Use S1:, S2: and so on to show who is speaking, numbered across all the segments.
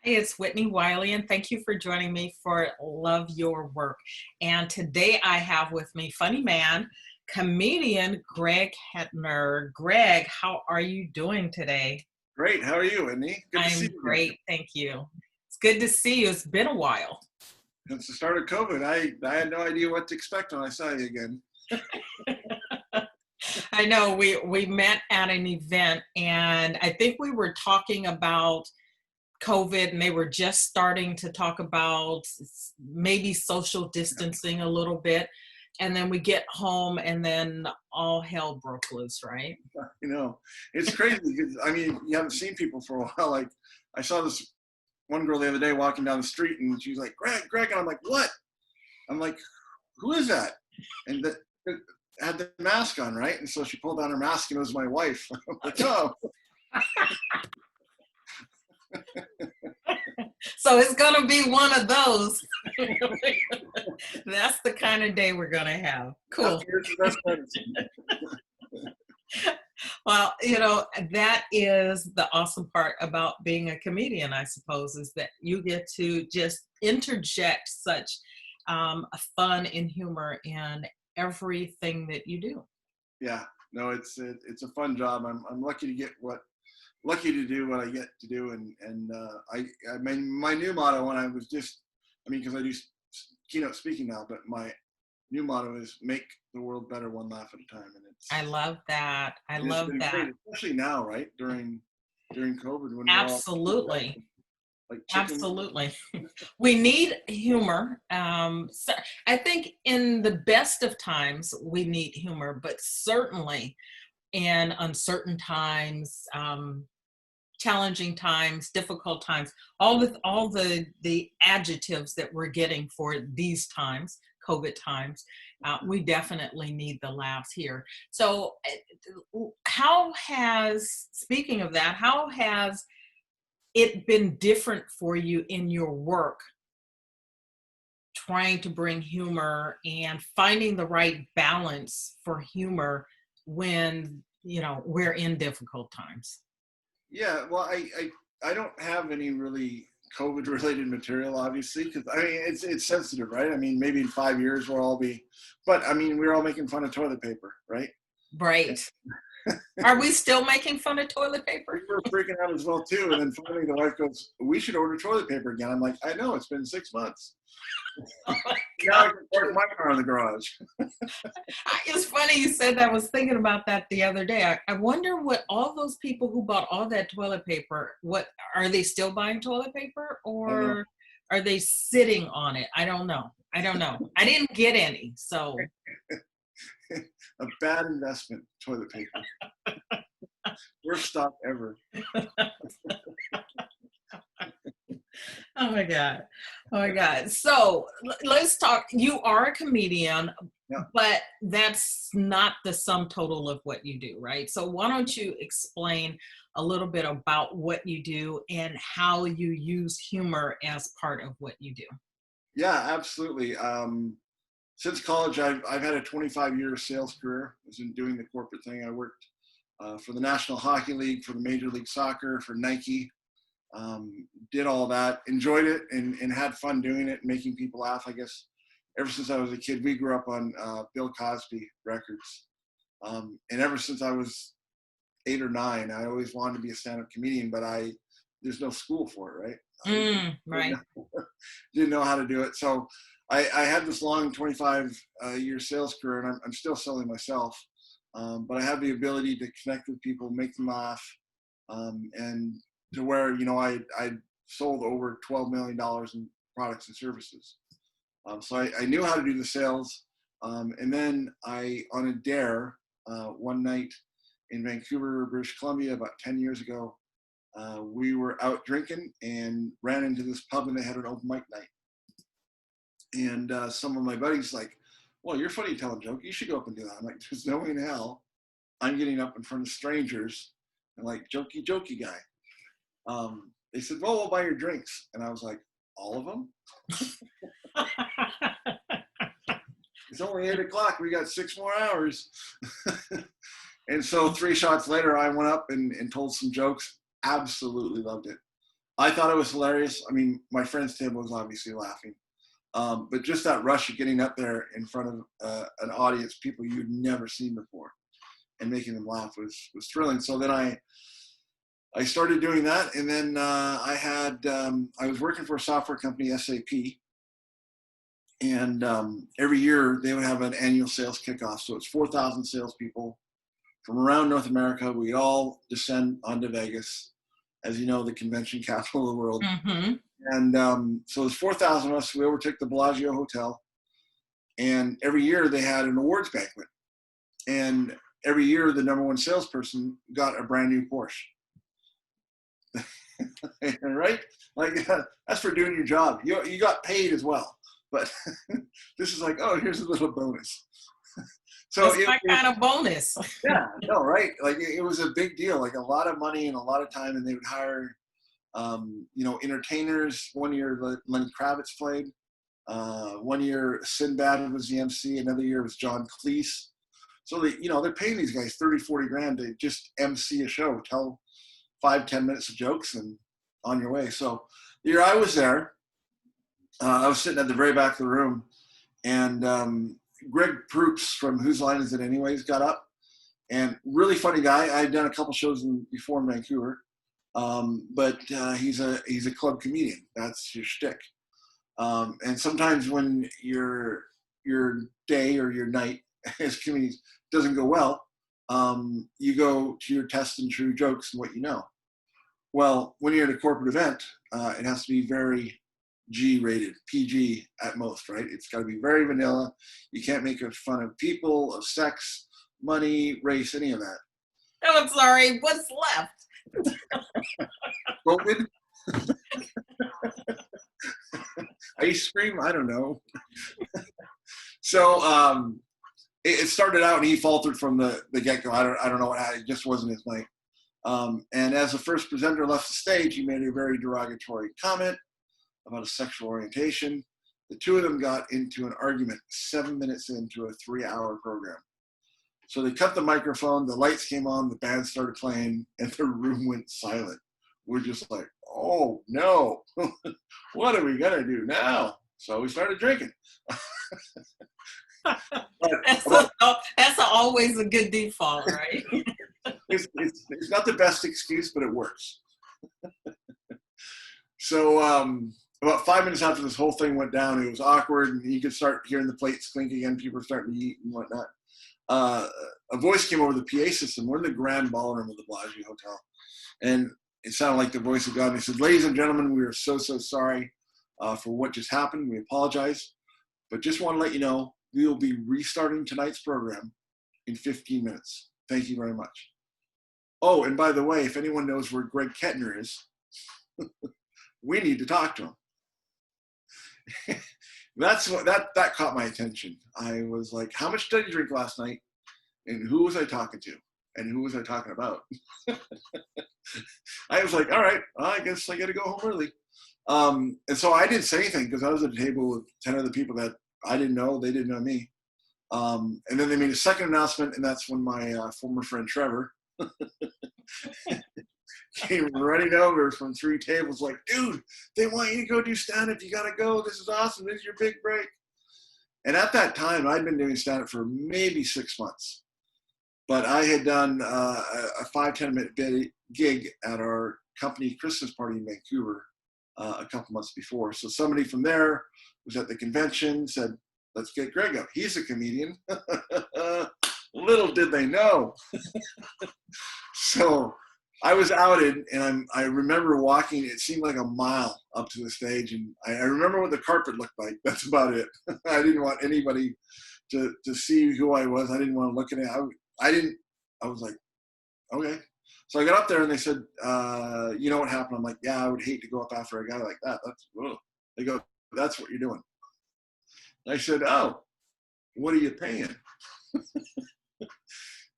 S1: Hey, it's Whitney Wiley, and thank you for joining me for Love Your Work. And today I have with me funny man, comedian Greg Kettner. Greg, how are you doing today?
S2: Great. How are you, Whitney? Good to see
S1: I'm
S2: you again.
S1: great, thank you. It's good to see you. It's been a while.
S2: Since the start of COVID, I had no idea what to expect when I saw you again.
S1: I know we met at an event, and I think we were talking about COVID, and they were just starting to talk about maybe social distancing a little bit. And then we get home, and then all hell broke loose, right?
S2: You know, it's crazy because I mean, you haven't seen people for a while. Like I saw this one girl the other day walking down the street, and she's like, "Greg, Greg," and I'm like, "What?" I'm like, "Who is that?" And it had the mask on, right? And so she pulled down her mask, and it was my wife. I'm like, "Oh,
S1: So it's going to be one of those. That's the kind of day we're going to have. Cool.
S2: that's the best medicine."
S1: Well, that is the awesome part about being a comedian, I suppose, is that you get to just interject such fun and humor in everything that you do.
S2: Yeah, no, it's a fun job. I'm lucky to get lucky to do what I get to do, and I mean my new motto when I was just I mean because I do keynote speaking now, but my new motto is make the world better one laugh at a time, and
S1: I love that. I
S2: it's
S1: love
S2: been great,
S1: that.
S2: especially now, right during COVID when we're all
S1: Absolutely.
S2: like chicken.
S1: Absolutely. We need humor. So I think in the best of times, we need humor, but certainly in uncertain times, challenging times, difficult times, all the adjectives that we're getting for these times, COVID times, we definitely need the laughs here. So, speaking of that, how has it been different for you in your work, trying to bring humor and finding the right balance for humor when we're in difficult times?
S2: Yeah, well, I don't have any really COVID related material, obviously, because I mean it's sensitive, right? I mean, maybe in 5 years we'll all be, but I mean we're all making fun of toilet paper, right?
S1: Right. Are we still making fun of toilet
S2: We
S1: paper?
S2: were freaking out as well too, and then finally the wife goes, "We should order toilet paper again." I'm like, "I know, it's been 6 months.
S1: Oh my
S2: Now I
S1: God.
S2: can park my car in the garage."
S1: It's funny you said that. I was thinking about that the other day. I wonder what all those people who bought all that toilet paper, what are they still buying toilet paper,
S2: I don't know.
S1: or are they sitting on it? I don't know. I don't know. I didn't get any. So,
S2: A bad investment, toilet paper. Worst stock ever.
S1: oh my God. Oh my God. So let's talk. You are a comedian,
S2: Yeah.
S1: but that's not the sum total of what you do, right? So why don't you explain a little bit about what you do and how you use humor as part of what you do?
S2: Yeah, absolutely. Since college, I've had a 25-year sales career. I was in doing the corporate thing. I worked for the National Hockey League, for the Major League Soccer, for Nike. Did all that, enjoyed it, and had fun doing it, and making people laugh. I guess ever since I was a kid, we grew up on Bill Cosby records, and ever since I was 8 or 9, I always wanted to be a stand-up comedian, but there's no school for it, right?
S1: Right.
S2: Didn't know how to do it, so I had this long 25-year sales career, and I'm still selling myself, but I have the ability to connect with people, make them laugh, and to where I sold over $12 million in products and services. So I knew how to do the sales, and then on a dare one night in Vancouver, British Columbia, about 10 years ago, we were out drinking and ran into this pub, and they had an open mic night. And some of my buddies like, "Well, you're funny, tell a joke. You should go up and do that." I'm like, "There's no way in hell I'm getting up in front of strangers and like jokey jokey guy." They said, "Well, we'll buy your drinks," and I was like, "All of them?" It's only 8 o'clock. We got 6 more hours. And so 3 shots later, I went up and told some jokes. Absolutely loved it. I thought it was hilarious. I mean, my friend's table was obviously laughing. But just that rush of getting up there in front of an audience, people you'd never seen before, and making them laugh was thrilling. So then I started doing that, and then I was working for a software company, SAP, and every year they would have an annual sales kickoff. So it's 4,000 salespeople from around North America. We all descend onto Vegas, as you know, the convention capital of the world.
S1: Mm-hmm.
S2: And so there's 4,000 of us. We overtook the Bellagio Hotel, and every year they had an awards banquet. And every year the number one salesperson got a brand new Porsche. Right? Like, that's for doing your job. You got paid as well, but this is like, oh, here's a little bonus. So
S1: That's my kind of bonus.
S2: yeah, no, right? Like it was a big deal, like a lot of money and a lot of time, and they would hire, entertainers. One year Lenny Kravitz played. One year Sinbad was the MC. Another year was John Cleese. So they're paying these guys 30, 40 grand to just MC a show, tell 5-10 minutes of jokes, and on your way. So the year I was there, I was sitting at the very back of the room, and Greg Proops from Whose Line Is It Anyways got up, and really funny guy. I'd done a couple shows before in Vancouver, but he's a club comedian. That's your shtick. And sometimes when your day or your night as comedians doesn't go well, you go to your test and true jokes and what you know. Well, when you're at a corporate event, it has to be very G-rated, PG at most, right? It's got to be very vanilla. You can't make fun of people, of sex, money, race, any of that.
S1: Oh, I'm sorry. What's left?
S2: COVID? Ice cream? I don't know. So it started out, and he faltered from the get-go. I don't know what happened. It just wasn't his night. And as the first presenter left the stage, he made a very derogatory comment about a sexual orientation. The two of them got into an argument 7 minutes into a 3-hour program. So they cut the microphone, the lights came on, the band started playing, and the room went silent. We're just like, oh no, what are we gonna do now? So we started drinking.
S1: That's always a good default, right?
S2: It's not the best excuse, but it works. So about 5 minutes after this whole thing went down, it was awkward, and you could start hearing the plates clink again. People were starting to eat and whatnot. A voice came over the PA system. We're in the grand ballroom of the Bellagio Hotel, and it sounded like the voice of God. And he said, "Ladies and gentlemen, we are so sorry for what just happened. We apologize, but just want to let you know we will be restarting tonight's program in 15 minutes. Thank you very much. Oh, and by the way, if anyone knows where Greg Kettner is, we need to talk to him." That's what that caught my attention. I was like, how much did I drink last night? And who was I talking to? And who was I talking about? I was like, all right, well, I guess I got to go home early. And so I didn't say anything because I was at a table with 10 other people that I didn't know. They didn't know me. And then they made a second announcement, and that's when my former friend Trevor came running over from 3 tables like, dude, they want you to go do stand-up. You got to go. This is awesome. This is your big break. And at that time, I'd been doing stand-up for maybe 6 months. But I had done a 5-10 minute gig at our company Christmas party in Vancouver a couple months before. So somebody from there was at the convention, said, let's get Greg up. He's a comedian. Little did they know. So I was outed, and I remember walking, it seemed like a mile up to the stage, and I remember what the carpet looked like. That's about it. I didn't want anybody to see who I was. I didn't want to look at it. I was like, okay. So I got up there, and they said, you know what happened? I'm like, yeah, I would hate to go up after a guy like that. They go, that's what you're doing. And I said, oh, what are you paying?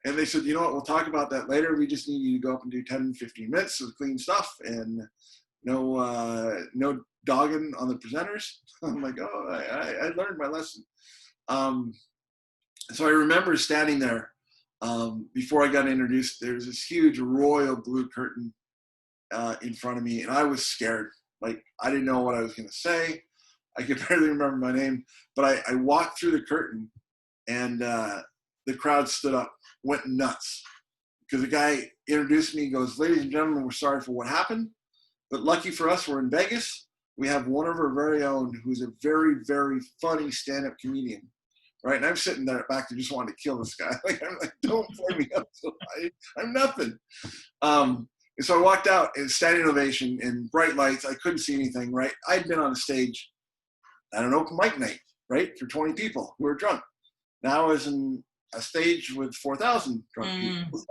S2: And they said, you know what, we'll talk about that later. We just need you to go up and do 10, 15 minutes of clean stuff, and no dogging on the presenters. I'm like, oh, I learned my lesson. So I remember standing there before I got introduced. There was this huge royal blue curtain in front of me, and I was scared. Like, I didn't know what I was going to say. I could barely remember my name, but I walked through the curtain, and the crowd stood up, went nuts, because the guy introduced me, goes, "Ladies and gentlemen, we're sorry for what happened, but lucky for us, we're in Vegas. We have one of our very own who's a very, very funny stand-up comedian." Right? And I'm sitting there back to just wanting to kill this guy. I'm like, don't play me up so high. I'm nothing. And so I walked out, and standing ovation and bright lights. I couldn't see anything, right? I'd been on a stage at an open mic night, right, for 20 people who were drunk. Now I was in a stage with 4,000 drunk people.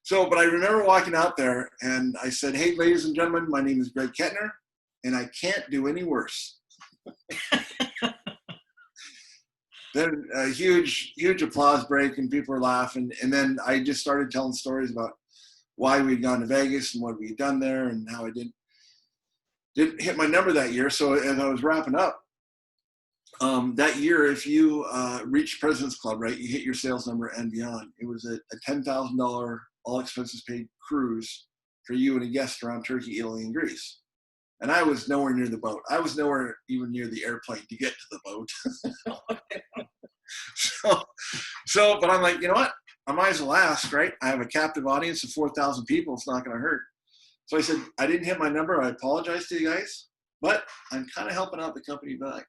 S2: So, but I remember walking out there, and I said, "Hey, ladies and gentlemen, my name is Greg Kettner, and I can't do any worse." Then a huge, huge applause break, and people were laughing. And then I just started telling stories about why we'd gone to Vegas and what we'd done there, and how I didn't hit my number that year. So as I was wrapping up, that year, if you reached President's Club, right, you hit your sales number and beyond. It was a $10,000 all expenses paid cruise for you and a guest around Turkey, Italy, and Greece. And I was nowhere near the boat. I was nowhere even near the airplane to get to the boat. But I'm like, you know what? I might as well ask, right? I have a captive audience of 4,000 people. It's not going to hurt. So I said, "I didn't hit my number. I apologize to you guys, but I'm kind of helping out the company back.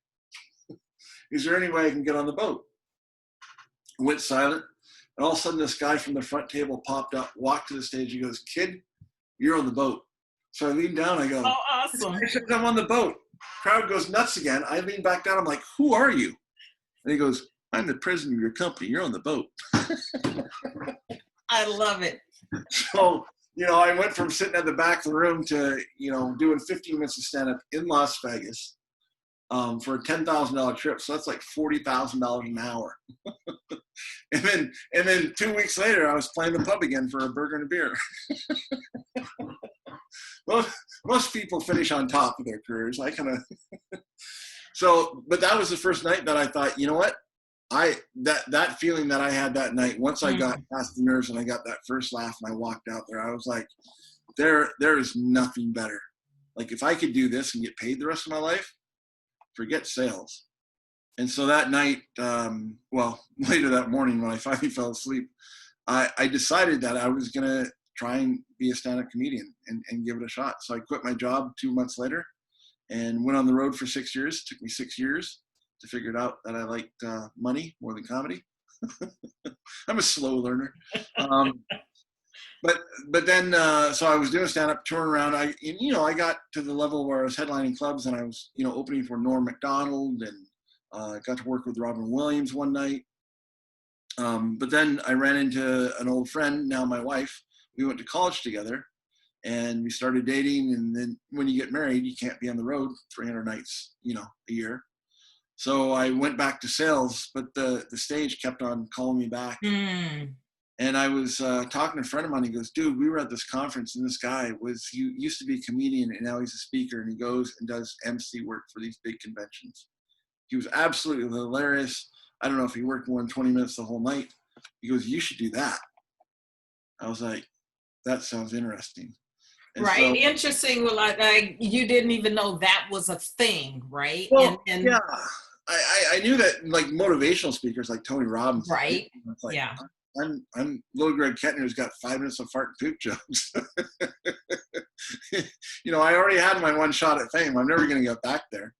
S2: Is there any way I can get on the boat?" I went silent. And all of a sudden, this guy from the front table popped up, walked to the stage. He goes, "Kid, you're on the boat." So I lean down. I go,
S1: Oh, awesome.
S2: "I said, I'm on the boat." Crowd goes nuts again. I lean back down. I'm like, "Who are you?" And he goes, "I'm the president of your company. You're on the boat."
S1: I love it.
S2: So, I went from sitting at the back of the room to, doing 15 minutes of stand-up in Las Vegas for a $10,000 trip. So that's like $40,000 an hour. and then 2 weeks later, I was playing the pub again for a burger and a beer. Most people finish on top of their careers. I kind of but that was the first night that I thought, you know what? That feeling that I had that night, once I got past the nerves and I got that first laugh and I walked out there, I was like, there is nothing better. Like, if I could do this and get paid the rest of my life, forget sales. And so that night, later that morning when I finally fell asleep, I decided that I was going to try and be a stand-up comedian and give it a shot. So I quit my job 2 months later and went on the road for 6 years. It took me 6 years to figure out that I liked money more than comedy. I'm a slow learner. But then, so I was doing stand-up, touring around. I got to the level where I was headlining clubs, and I was, opening for Norm Macdonald, and got to work with Robin Williams one night. But then I ran into an old friend, now my wife. We went to college together, and we started dating. And then when you get married, you can't be on the road 300 nights, a year. So I went back to sales, but the stage kept on calling me back. And I was talking to a friend of mine. He goes, "Dude, we were at this conference, and this guy he used to be a comedian, and now he's a speaker, and he goes and does MC work for these big conventions." He was absolutely hilarious. I don't know if he worked more than 20 minutes the whole night. He goes, "You should do that." I was like, "That sounds interesting." And
S1: right.
S2: so,
S1: Interesting. Well, like you didn't even know that was a thing, right?
S2: well, yeah. I knew that, like, motivational speakers like Tony Robbins.
S1: Right.
S2: Like,
S1: yeah.
S2: I'm little Greg Kettner who's got 5 minutes of fart and poop jokes. I already had my one shot at fame. I'm never going to get back there.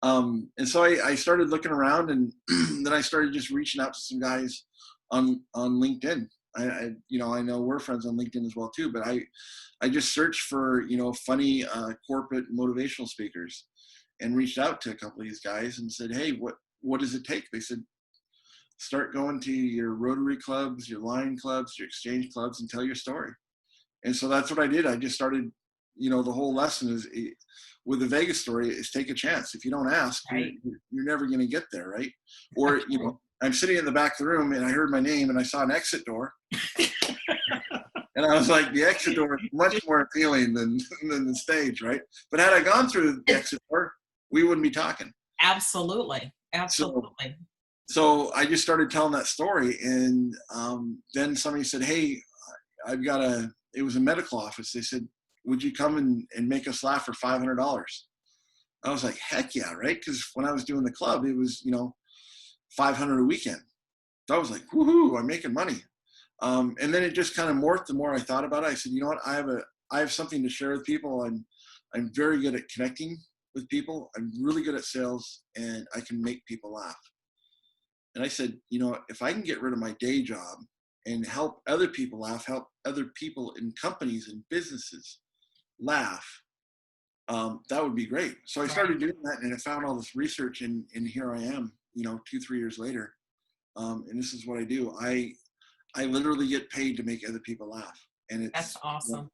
S2: And so I started looking around, and then I started just reaching out to some guys on LinkedIn. I know we're friends on LinkedIn as well too, but I just searched for, funny corporate motivational speakers, and reached out to a couple of these guys and said, "Hey, what does it take?" They said, "Start going to your Rotary clubs, your Lion clubs, your exchange clubs, and tell your story." And so that's what I did. I just started, the whole lesson is, with the Vegas story, is take a chance. If you don't ask,
S1: right.
S2: you're never going to get there, right? Or, I'm sitting in the back of the room and I heard my name and I saw an exit door. And I was like, the exit door is much more appealing than the stage, right? But had I gone through the exit door, we wouldn't be talking.
S1: Absolutely.
S2: So I just started telling that story, and then somebody said, "Hey, I've got a it was a medical office. They said, would you come and make us laugh for $500? I was like, heck yeah, right? Because when I was doing the club, it was, 500 a weekend. So I was like, woohoo, I'm making money. And then it just kind of morphed. The more I thought about it, I said, you know what? I have something to share with people. I'm very good at connecting with people. I'm really good at sales, and I can make people laugh. And I said, if I can get rid of my day job and help other people laugh, help other people in companies and businesses laugh, that would be great. So I started doing that, and I found all this research, and here I am, 2-3 years later. And this is what I do. I literally get paid to make other people laugh. And
S1: That's awesome.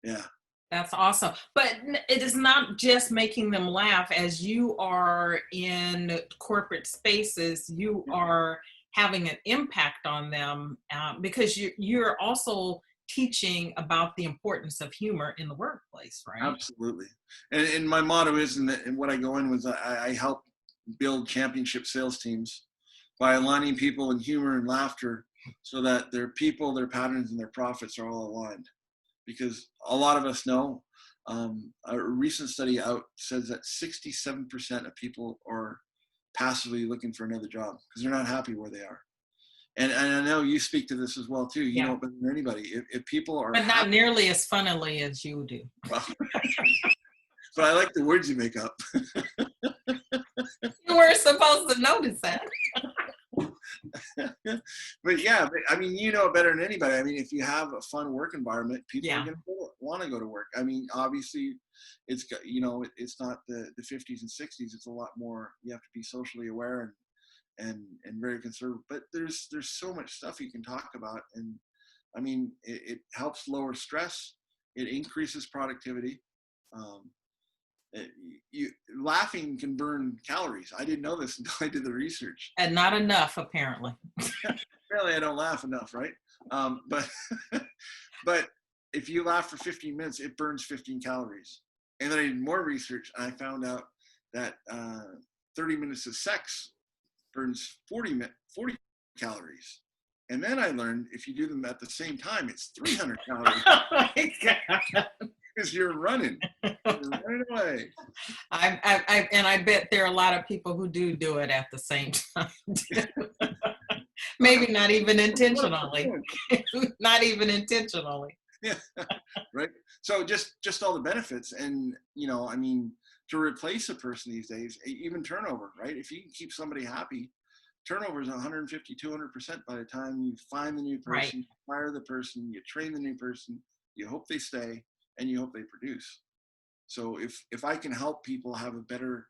S2: Yeah.
S1: That's awesome. But it is not just making them laugh. As you are in corporate spaces, you are having an impact on them, because you're also teaching about the importance of humor in the workplace, right?
S2: Absolutely. And my motto is, and what I go in with, I help build championship sales teams by aligning people in humor and laughter so that their people, their patterns, and their profits are all aligned. Because a lot of us know, a recent study out says that 67% of people are passively looking for another job because they're not happy where they are. And I know you speak to this as well too. You know it better than anybody. If people are,
S1: but not nearly as funnily as you do.
S2: Well, but I like the words you make up.
S1: You weren't supposed to notice that.
S2: But yeah, I mean, it better than anybody. I mean, if you have a fun work environment, people are going to want to go to work. I mean, obviously, it's it's not the 50s and 60s. It's a lot more. You have to be socially aware and very conservative. But there's so much stuff you can talk about, and I mean, it helps lower stress. It increases productivity. Laughing can burn calories. I didn't know this until I did the research.
S1: And not enough, apparently.
S2: Apparently, I don't laugh enough, right? But but if you laugh for 15 minutes, it burns 15 calories. And then I did more research, and I found out that 30 minutes of sex burns 40 calories. And then I learned if you do them at the same time, it's 300 calories.
S1: Oh my God.
S2: Because you're running away.
S1: I bet there are a lot of people who do it at the same time. Maybe not even intentionally. Not even intentionally.
S2: Yeah, right. So just all the benefits, and I mean, to replace a person these days, even turnover, right? If you can keep somebody happy, turnover is 150, 200% by the time you find the new person, you hire the person, you train the new person, you hope they stay, and you hope they produce. So if I can help people have a better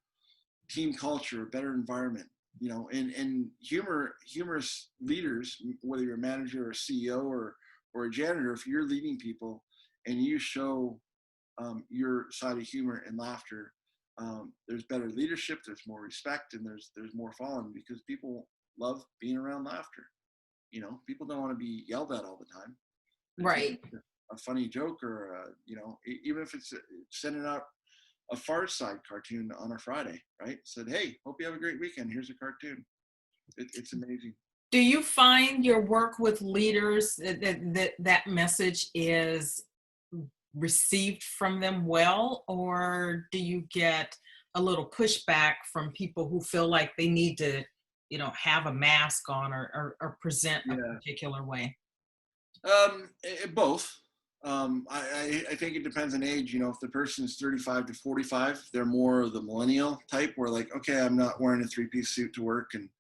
S2: team culture, a better environment, and humorous leaders, whether you're a manager or a CEO or a janitor, if you're leading people and you show your side of humor and laughter, there's better leadership, there's more respect, and there's more following, because people love being around laughter. People don't want to be yelled at all the time.
S1: Right.
S2: A funny joke, or even if it's sending out a Far Side cartoon on a Friday, right? Said, hey, hope you have a great weekend. Here's a cartoon. It's amazing.
S1: Do you find your work with leaders that message is received from them well, or do you get a little pushback from people who feel like they need to, have a mask on or present a particular way?
S2: Both. I think it depends on age. If the person is 35 to 45, they're more the millennial type, where like, okay, I'm not wearing a 3-piece suit to work, and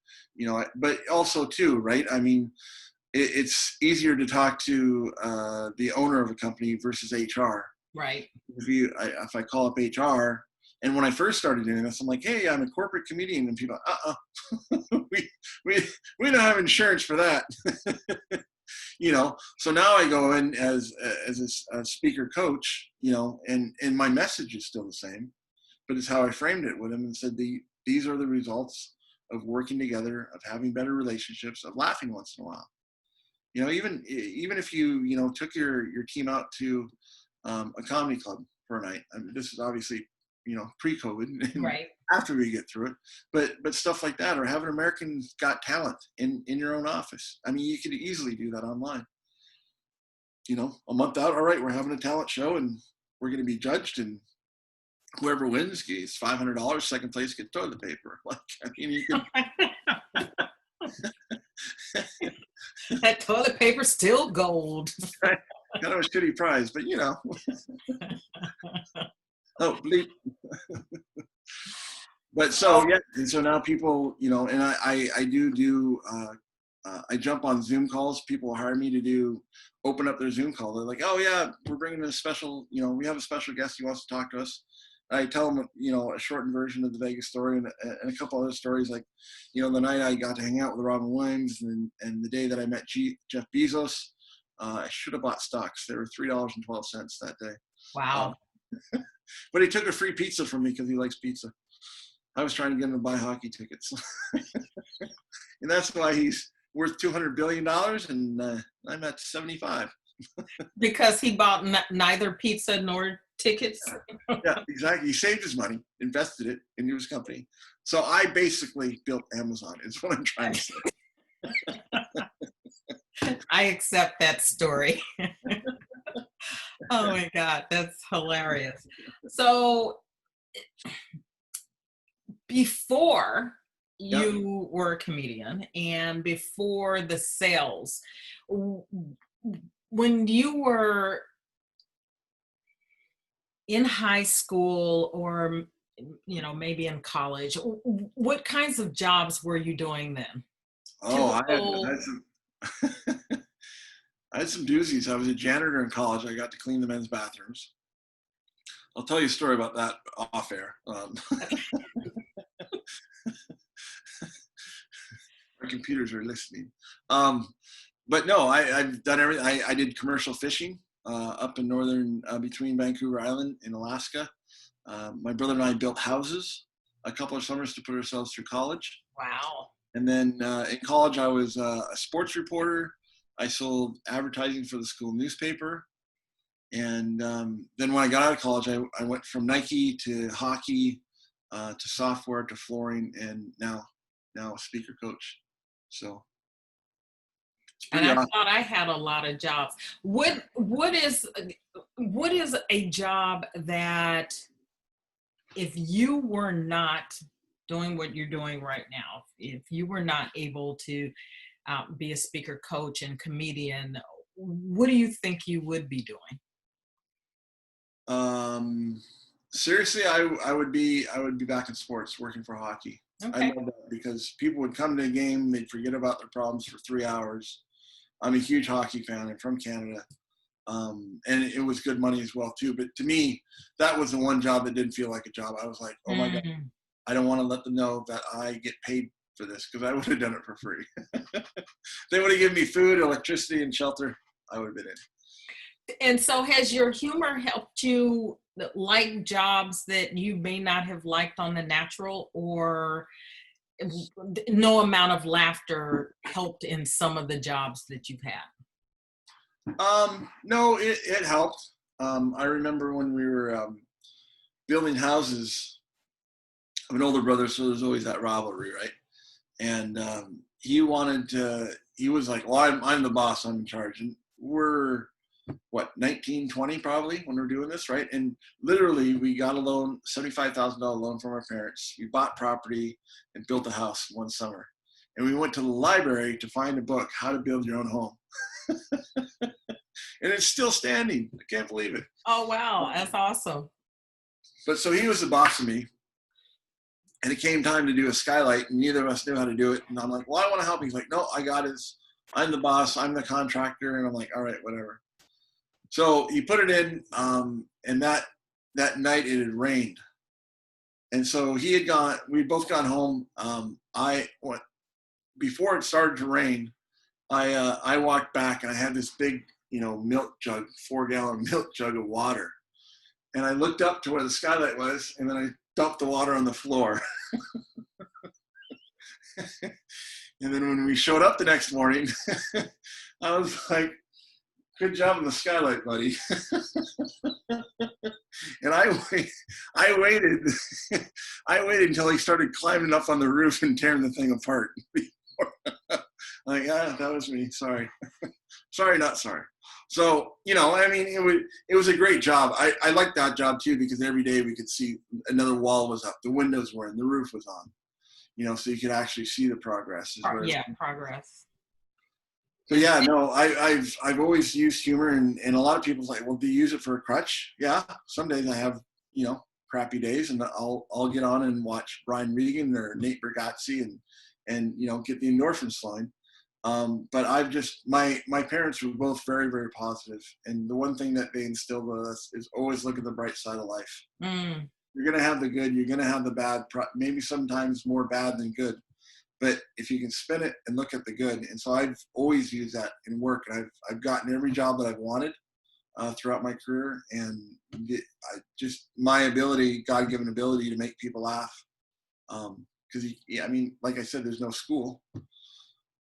S2: but also too, right? I mean, it's easier to talk to the owner of a company versus HR.
S1: Right.
S2: If I call up HR, and when I first started doing this, I'm like, hey, I'm a corporate comedian, and people, we don't have insurance for that. So now I go in as a speaker coach, and my message is still the same, but it's how I framed it with him and said, these are the results of working together, of having better relationships, of laughing once in a while. Even if you took your team out to a comedy club for a night. I mean, this is obviously pre-COVID,
S1: right?
S2: After we get through it, but stuff like that, or having Americans Got Talent in your own office. I mean, you could easily do that online. a month out, all right, we're having a talent show and we're going to be judged, and whoever wins gets $500. Second place gets toilet paper. Like, I mean, you could.
S1: That toilet paper's still gold.
S2: Kind of a shitty prize, but oh, bleep. But so yeah, and so now people, and I do I jump on Zoom calls. People hire me to open up their Zoom call. They're like, oh yeah, we're bringing in a special, we have a special guest who wants to talk to us. I tell them, a shortened version of the Vegas story and a couple other stories, like, the night I got to hang out with Robin Williams and the day that I met Jeff Bezos. I should have bought stocks. They were $3.12 that day.
S1: Wow.
S2: But he took a free pizza from me because he likes pizza. I was trying to get him to buy hockey tickets. And that's why he's worth $200 billion and I'm at 75.
S1: Because he bought neither pizza nor tickets.
S2: Yeah, exactly. He saved his money, invested it into his company. So I basically built Amazon, is what I'm trying to say.
S1: I accept that story. Oh my God, that's hilarious. So before you were a comedian and before the sales, when you were in high school or maybe in college, what kinds of jobs were you doing then?
S2: Oh, I had some doozies. I was a janitor in college. I got to clean the men's bathrooms. I'll tell you a story about that off air. Our computers are listening. But no, I've done everything. I did commercial fishing up in northern, between Vancouver Island in Alaska. My brother and I built houses a couple of summers to put ourselves through college.
S1: Wow.
S2: And then in college, I was a sports reporter. I sold advertising for the school newspaper. And then when I got out of college, I went from Nike to hockey to software to flooring, and now a speaker coach. So.
S1: And I thought I had a lot of jobs. What is a job that if you were not doing what you're doing right now, if you were not able to be a speaker coach and comedian, what do you think you would be doing?
S2: Seriously, I would be back in sports, working for hockey.
S1: Okay.
S2: I love that because people would come to a game, they'd forget about their problems for 3 hours. I'm a huge hockey fan. I'm from Canada. And it was good money as well too. But to me, that was the one job that didn't feel like a job. I was like, oh my God, I don't want to let them know that I get paid for this, because I would have done it for free. They would have given me food, electricity, and shelter. I would have been in.
S1: And so has your humor helped you like jobs that you may not have liked on the natural, or no amount of laughter helped in some of the jobs that you've had?
S2: No, it helped. I remember when we were building houses. I'm an older brother, so there's always that rivalry, right? And he was like, well, I'm the boss, I'm in charge. And we're, 19, 20 probably when we're doing this, right? And literally we got a loan, $75,000 loan from our parents. We bought property and built a house one summer. And we went to the library to find a book, How to Build Your Own Home. And it's still standing. I can't believe it.
S1: Oh, wow. That's awesome.
S2: But so he was the boss of me. And it came time to do a skylight, and neither of us knew how to do it. And I'm like, well, I want to help. He's like, no, I got it. I'm the boss. I'm the contractor. And I'm like, all right, whatever. So he put it in, and that night it had rained. And so we'd both gone home. Before it started to rain, I walked back, and I had this big, milk jug, 4-gallon milk jug of water. And I looked up to where the skylight was, and then I dumped the water on the floor. And then when we showed up the next morning, I was like, good job on the skylight, buddy. And I waited until he started climbing up on the roof and tearing the thing apart. Like, that was me. Sorry. Sorry, not sorry. So, I mean, it was a great job. I liked that job too, because every day we could see another wall was up, the windows were in, the roof was on, so you could actually see the progress.
S1: Yeah, progress.
S2: So yeah, no, I've always used humor, and a lot of people's like, well, do you use it for a crutch? Yeah, some days I have, crappy days, and I'll get on and watch Brian Regan or Nate Bargatze and get the endorphins flowing. But I've just my parents were both very, very positive, and the one thing that they instilled with us is always look at the bright side of life.
S1: Mm.
S2: You're gonna have the good, you're gonna have the bad, maybe sometimes more bad than good. But if you can spin it and look at the good, and so I've always used that in work, and I've gotten every job that I've wanted throughout my career, and just my ability, God-given ability to make people laugh. Because I mean, like I said, there's no school,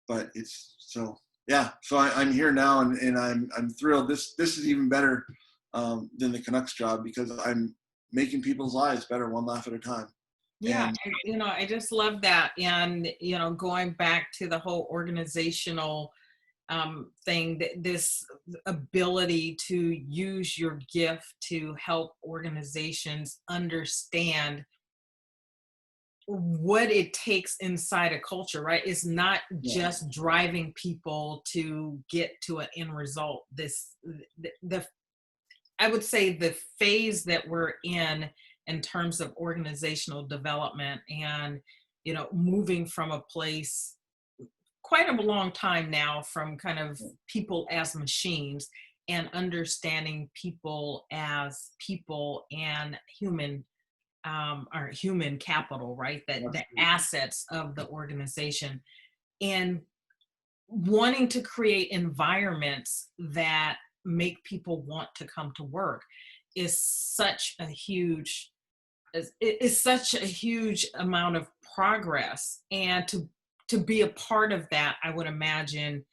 S2: but it's so yeah. So I'm here now, and I'm thrilled. This is even better than the Canucks job, because I'm making people's lives better one laugh at a time.
S1: Yeah,
S2: And
S1: I just love that. And, going back to the whole organizational thing, this ability to use your gift to help organizations understand what it takes inside a culture, right? It's not
S2: yeah,
S1: just driving people to get to an end result. The I would say the phase that we're in terms of organizational development and, moving from a place quite a long time now from kind of people as machines and understanding people as people and human or human capital, right? That the
S2: absolutely.
S1: assets of the organization, and wanting to create environments that make people want to come to work is such a huge is such a huge amount of progress. And to be a part of that, I would imagine,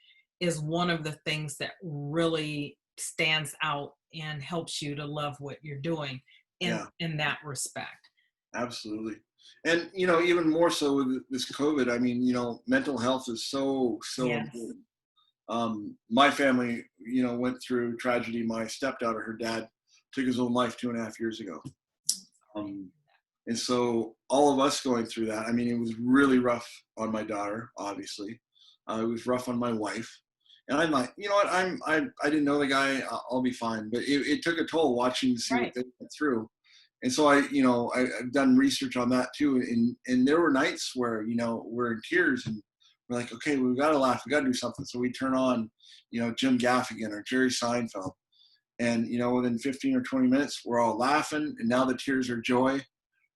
S1: is one of the things that really stands out and helps you to love what you're doing
S2: Yeah.
S1: in that respect.
S2: Absolutely. And, even more so with this COVID, I mean, mental health is so
S1: Yes.
S2: important. My family, went through tragedy. My stepdaughter, her dad took his own life 2.5 years ago. Um, and so all of us going through that, I mean, it was really rough on my daughter, obviously. It was rough on my wife. And I'm like, you know what, I didn't know the guy, I'll be fine. But it took a toll watching to see what
S1: Right.
S2: they went through. And so I've done research on that too. And there were nights where, we're in tears, and we're like, okay, we've got to laugh. We got to do something. So we turn on, Jim Gaffigan or Jerry Seinfeld. And, within 15 or 20 minutes, we're all laughing. And now the tears are joy,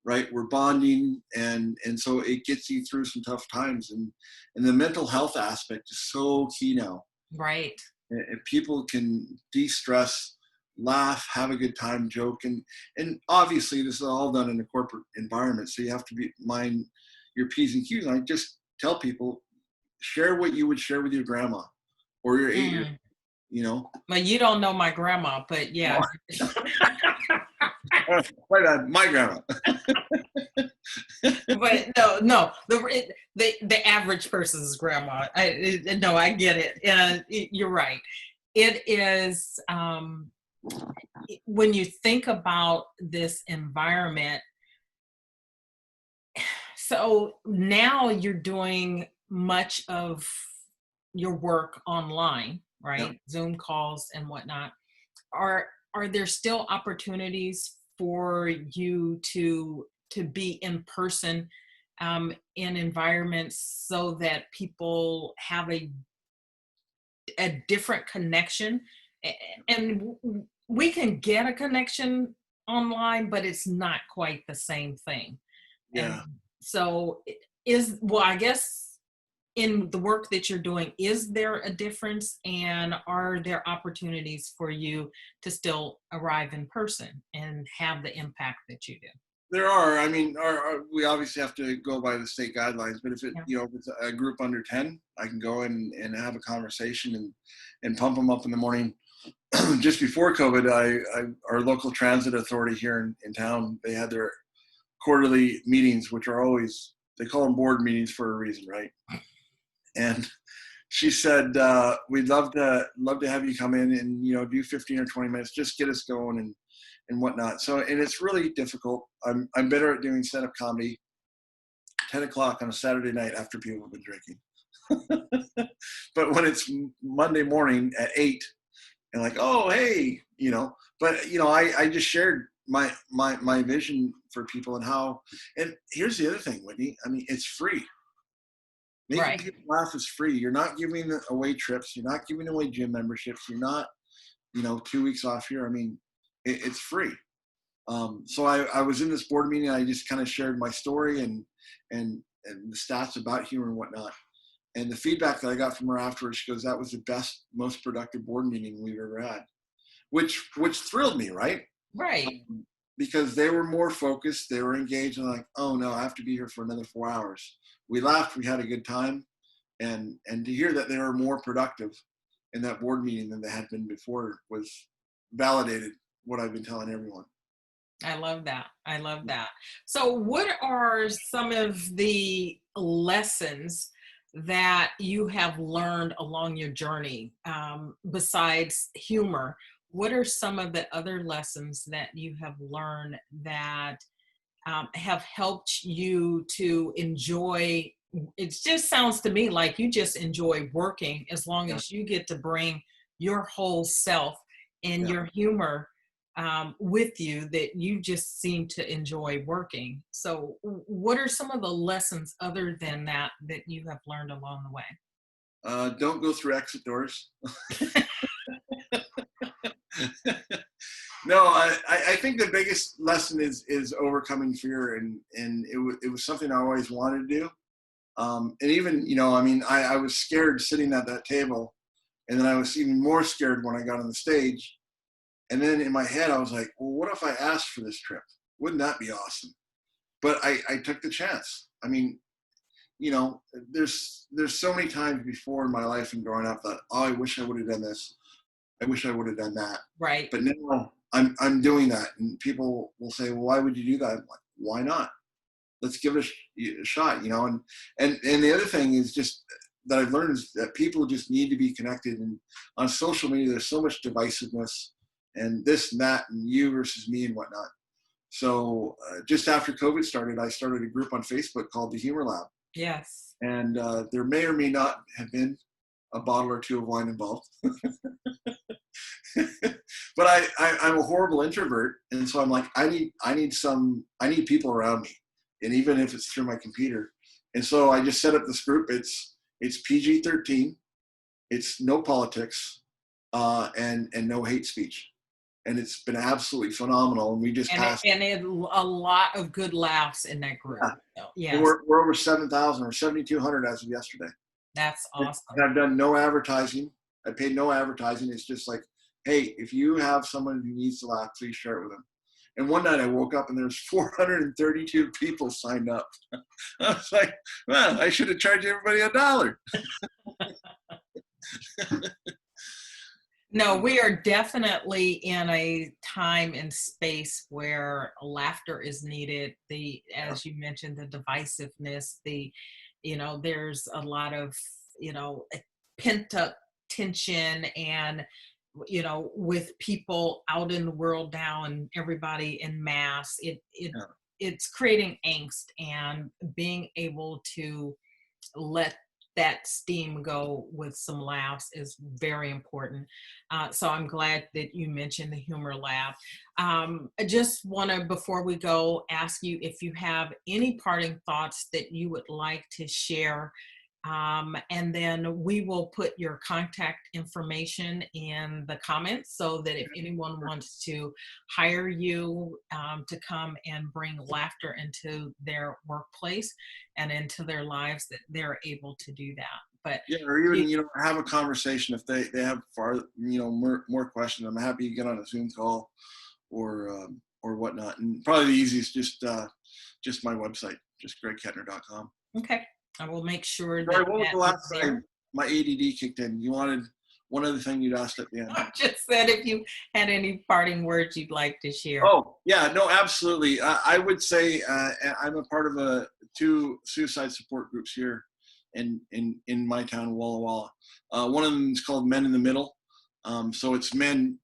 S2: right? We're bonding. And so it gets you through some tough times. And the mental health aspect is so key now.
S1: Right.
S2: If people can de-stress, laugh, have a good time, joke, and obviously this is all done in a corporate environment, so you have to mind your P's and Q's. And I just tell people, share what you would share with your grandma or your 8 year,
S1: Mm.
S2: you know.
S1: Well, you don't know my grandma, but yeah.
S2: My grandma.
S1: But no, the average person's grandma. No, I get it, and you're right. It is when you think about this environment. So now you're doing much of your work online,
S2: Yep.
S1: right? Zoom calls and whatnot. Are there still opportunities for you to be in person in environments so that people have a different connection? And we can get a connection online, but it's not quite the same thing. And
S2: Yeah.
S1: so I guess in the work that you're doing, is there a difference, and are there opportunities for you to still arrive in person and have the impact that you do?
S2: There are. I mean, we obviously have to go by the state guidelines, but if
S1: Yeah.
S2: if it's a group under 10, I can go and have a conversation and pump them up in the morning. Just before COVID, our local transit authority here in town, they had their quarterly meetings, which are always, they call them board meetings for a reason, right? And she said, we'd love to have you come in and, do 15 or 20 minutes, just get us going and whatnot. So, and it's really difficult. I'm better at doing stand-up comedy 10 o'clock on a Saturday night after people have been drinking. But when it's Monday morning at 8 and like, oh, hey, but, I just shared my vision for people and how, and here's the other thing, Whitney, I mean, it's free. Making
S1: Right.
S2: people laugh is free. You're not giving away trips. You're not giving away gym memberships. You're not, 2 weeks off here. I mean, it's free. So I was in this board meeting. I just kind of shared my story and the stats about humor and whatnot. And the feedback that I got from her afterwards, she goes, "That was the best, most productive board meeting we've ever had," which thrilled me, right?
S1: Right.
S2: Because they were more focused. They were engaged and like, oh no, I have to be here for another 4 hours. We laughed. We had a good time. And to hear that they were more productive in that board meeting than they had been before was validated what I've been telling everyone.
S1: I love that. I love that. So what are some of the lessons that you have learned along your journey, besides humor? What are some of the other lessons that you have learned that have helped you to enjoy? It just sounds to me like you just enjoy working as long
S2: Yeah.
S1: as you get to bring your whole self and
S2: Yeah.
S1: your humor with you, that you just seem to enjoy working. So what are some of the lessons other than that that you have learned along the way?
S2: Don't go through exit doors. No, I think the biggest lesson is overcoming fear, and it was something I always wanted to do. And even, I mean, I was scared sitting at that table, and then I was even more scared when I got on the stage. And then in my head, I was like, well, what if I asked for this trip? Wouldn't that be awesome? But I took the chance. I mean, there's so many times before in my life and growing up that, oh, I wish I would have done this. I wish I would have done that.
S1: Right.
S2: But now I'm doing that. And people will say, well, why would you do that? I'm like, why not? Let's give it a shot, and the other thing is just that I've learned is that people just need to be connected. And on social media, there's so much divisiveness and this and that and you versus me and whatnot. So just after COVID started, I started a group on Facebook called the Humor Lab.
S1: Yes.
S2: And there may or may not have been a bottle or two of wine involved. But I'm a horrible introvert. And so I'm like, I need people around me. And even if it's through my computer. And so I just set up this group. It's PG-13. It's no politics, and no hate speech. And it's been absolutely phenomenal. And we just passed.
S1: A lot of good laughs in that group.
S2: Yeah.
S1: So, yes.
S2: And we're over 7,000 or 7,200 as of yesterday.
S1: That's awesome.
S2: And I've done no advertising. I paid no advertising. It's just like, hey, if you have someone who needs to laugh, please share it with them. And one night I woke up and there's 432 people signed up. I was like, well, I should have charged everybody $1.
S1: No, we are definitely in a time and space where laughter is needed. As you mentioned, the divisiveness, there's a lot of, pent up tension and, with people out in the world now and everybody in mass, it's creating angst, and being able to let that steam go with some laughs is very important. So I'm glad that you mentioned the Humor Lab. I just want to, before we go, ask you if you have any parting thoughts that you would like to share. And then we will put your contact information in the comments so that if anyone wants to hire you to come and bring laughter into their workplace and into their lives, that they're able to do that. But
S2: yeah, or even have a conversation if they have more questions. I'm happy to get on a Zoom call or whatnot. And probably the easiest just my website, just gregkettner.com.
S1: Okay. I will make sure
S2: Sorry,
S1: that
S2: what was the last
S1: there.
S2: time my ADD kicked in? You wanted one other thing you'd asked at the end.
S1: I just said if you had any parting words you'd like to share.
S2: Oh, yeah, no, absolutely. I would say I'm a part of 2 suicide support groups here in my town, Walla Walla. One of them is called Men in the Middle. So it's men,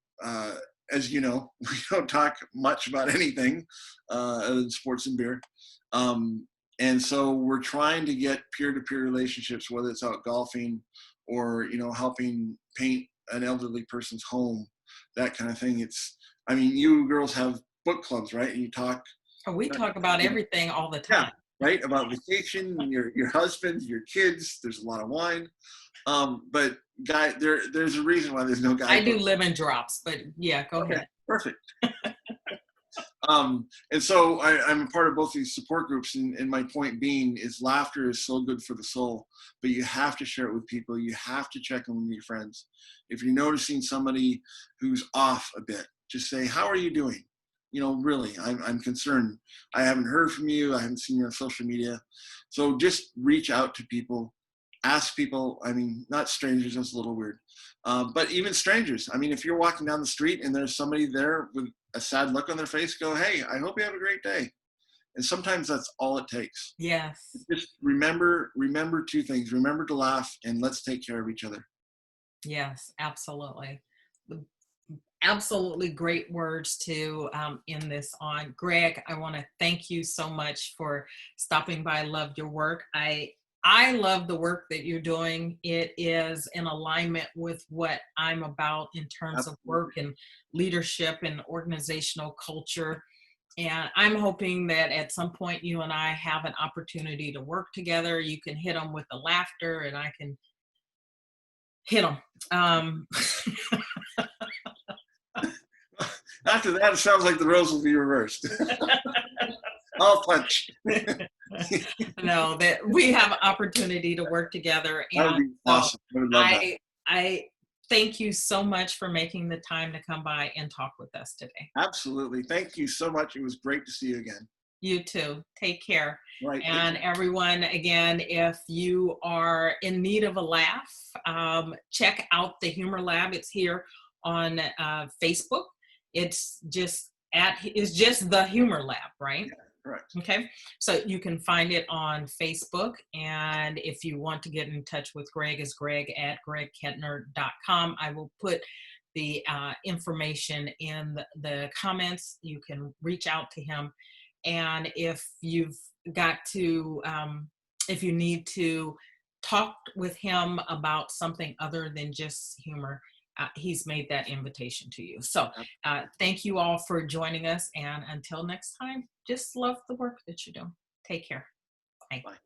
S2: as you know, we don't talk much about anything other than sports and beer. And so we're trying to get peer-to-peer relationships, whether it's out golfing or, helping paint an elderly person's home, that kind of thing. I mean, you girls have book clubs, right? And you talk.
S1: We talk about everything all the
S2: Yeah,
S1: time.
S2: right? About vacation, your husband, your kids. There's a lot of wine. But there's a reason why there's no guy.
S1: I do lemon drops, but yeah, go ahead.
S2: Perfect. And so I'm a part of both these support groups, and my point being is laughter is so good for the soul, but you have to share it with people. You have to check in with your friends. If you're noticing somebody who's off a bit, just say, how are you doing? Really, I'm concerned. I haven't heard from you. I haven't seen you on social media. So just reach out to people, ask people. I mean, not strangers, that's a little weird. But even strangers. I mean, if you're walking down the street and there's somebody there with a sad look on their face, go, hey, I hope you have a great day. And sometimes that's all it takes.
S1: Yes.
S2: Just remember two things. Remember to laugh, and let's take care of each other.
S1: Yes, absolutely. Absolutely great words to end this on. Greg, I want to thank you so much for stopping by. I loved your work. I love the work that you're doing. It is in alignment with what I'm about in terms of work and leadership and organizational culture. And I'm hoping that at some point you and I have an opportunity to work together. You can hit them with the laughter and I can hit them.
S2: After that, it sounds like the roles will be reversed. I'll punch.
S1: No, that we have an opportunity to work together.
S2: That would be awesome. I would love that.
S1: I thank you so much for making the time to come by and talk with us today.
S2: Absolutely. Thank you so much. It was great to see you again.
S1: You too. Take care.
S2: Right.
S1: And everyone, again, if you are in need of a laugh, check out the Humor Lab. It's here on Facebook. It's just the Humor Lab, right?
S2: Yeah, correct.
S1: Okay. So you can find it on Facebook. And if you want to get in touch with Greg, it's greg@gregkettner.com. I will put the information in the comments. You can reach out to him. And if you've got to, if you need to talk with him about something other than just humor, he's made that invitation to you. So thank you all for joining us. And until next time, just love the work that you're doing. Take care. Bye.
S2: Bye.